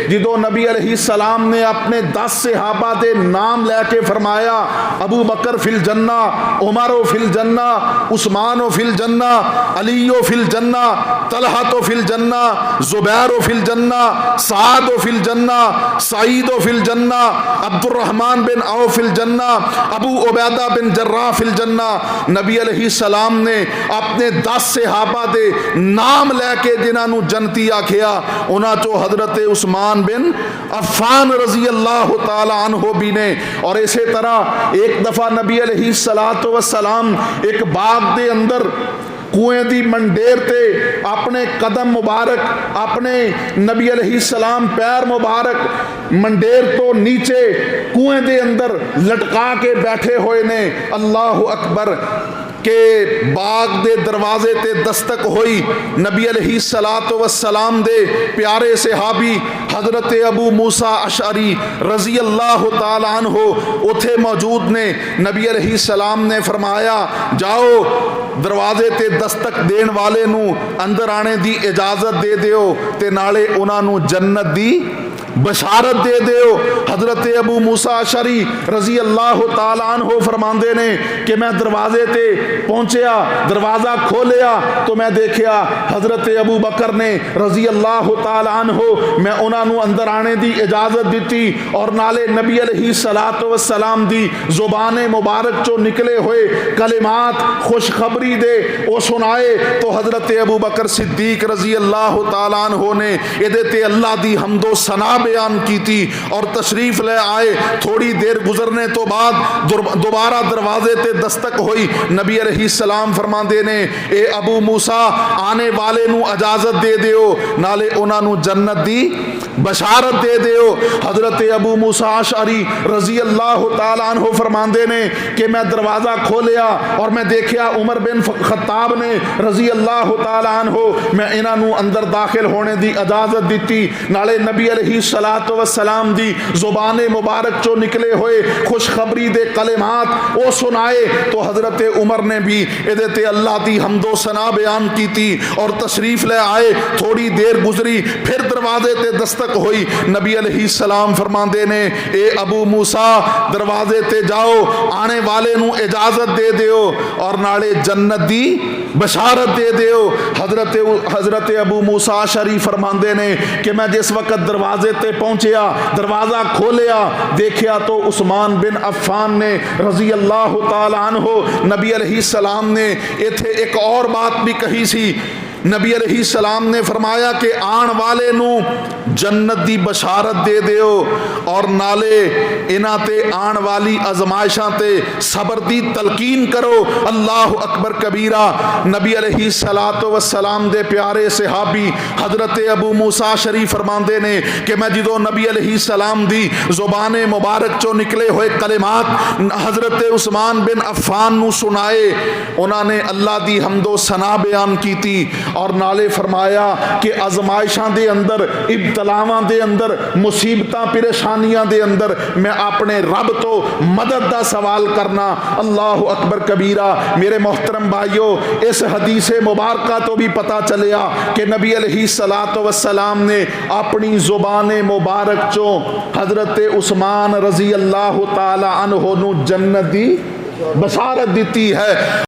جدو نبی علیہ السلام نے اپنے 10 صحابہ دے نام لے کے فرمایا ابو بکر فی الجنہ، عمر فی الجنہ، عثمان فی الجنہ، علی فی الجنہ، طلحہ فی الجنہ، زبیر فی الجنہ، سعد فی الجنہ، سعید فی الجنہ، عبد الرحمن بن عوف فی الجنہ، ابو عبیدہ بن جراح فی الجنہ، نبی علیہ السلام نے اپنے 10 صحابہ دے نام لے کے جنہاں نو جنتی آکھیا، انہاں چو حضرت عثمان بن عفان رضی اللہ تعالی عنہ بھی نے۔ اور اسی طرح ایک دفعہ نبی علیہ السلام ایک باغ دے اندر کنویں دی منڈیر تے اپنے قدم مبارک، اپنے نبی علیہ السلام پیر مبارک منڈیر تو نیچے کنویں دے اندر لٹکا کے بیٹھے ہوئے نے۔ اللہ اکبر کہ باغ دے دروازے تے دستک ہوئی، نبی علیہ السلام دے پیارے صحابی حضرت ابو موسیٰ اشعری رضی اللہ تعالی عنہ اتھے موجود نے۔ نبی علیہ السلام نے فرمایا جاؤ دروازے تے دستک دین والے نو اندر آنے دی اجازت دے دیو تے نالے انہاں نو جنت دی بشارت دے دیو۔ حضرت ابو موسیٰ اشعری رضی اللہ تعالیٰ عنہ فرماندے نے کہ میں دروازے تے پہنچیا، دروازہ کھولیا تو میں دیکھیا حضرت ابو بکر نے رضی اللہ تعالیٰ عنہ، میں انہاں نو اندر آنے دی اجازت دیتی اور نالے نبی علیہ السلام دی زبان مبارک چو نکلے ہوئے کلمات خوشخبری دے او سنائے تو حضرت ابو بکر صدیق رضی اللہ تعالیٰ عنہ نے ادھے تے اللہ دی حمد و ثنا بیان کی تھی اور تشریف لے آئے۔ تھوڑی دیر گزرنے تو بعد دوبارہ دروازے تے دستک ہوئی، نبی علیہ السلام فرماندے نے اے ابو موسیٰ آنے والے نو اجازت دے دیو نالے انہاں نو جنت دی بشارت دے دیو۔ حضرت ابو موسیٰ اشعری رضی اللہ تعالیٰ عنہ فرماندے نے کہ میں دروازہ کھولیا اور میں دیکھیا عمر بن خطاب نے رضی اللہ تعالیٰ عنہ، میں انہاں نو اندر داخل ہونے دی اجازت دیتی نالے نبی علیہ السلام دی زبان مبارک چو نکلے ہوئے خوشخبری دے کلمات او سنائے تو حضرت عمر نے بھی ادھے تے اللہ دی حمد و ثنا بیان کی تھی اور تشریف لے آئے۔ تھوڑی دیر گزری پھر دروازے تے دستک ہوئی، نبی علیہ السلام فرماندے نے اے ابو موسیٰ دروازے تے جاؤ، آنے والے نو اجازت دے دیو اور نالے جنت دی بشارت دے دیو۔ حضرت ابو موسیٰ اشعری فرماندے نے کہ میں جس وقت دروازے تے پہنچیا، دروازہ کھولیا، دیکھیا تو عثمان بن عفان نے رضی اللہ تعالی عنہ، نبی علیہ السلام نے ایتھے ایک اور بات بھی کہی سی۔ نبی علیہ السلام نے فرمایا کہ آن والے نو جنت دی بشارت دے دیو اور نالے انہاں تے آن والی ازمائشاں تے صبر دی تلقین کرو۔ اللہ اکبر کبیرہ۔ نبی علیہ السلام دے پیارے صحابی حضرت ابو موسیٰ شریف فرماندے نے کہ میں جدو نبی علیہ السلام دی زبان مبارک چو نکلے ہوئے کلمات حضرت عثمان بن عفان نو سنائے، انہاں نے اللہ دی حمد و ثنا بیان کی تھی اور نالے فرمایا کہ ازمائشاں دے اندر، ابتلاواں دے اندر، مصیبتاں پریشانیاں دے اندر میں اپنے رب تو مدد دا سوال کرنا۔ اللہ اکبر کبیرہ۔ میرے محترم بھائیو، اس حدیث مبارکہ تو بھی پتہ چلیا کہ نبی علیہ السلام نے اپنی زبان مبارک چوں حضرت عثمان رضی اللہ تعالی عنہ نو جنت دی بشارت دیتی ہے۔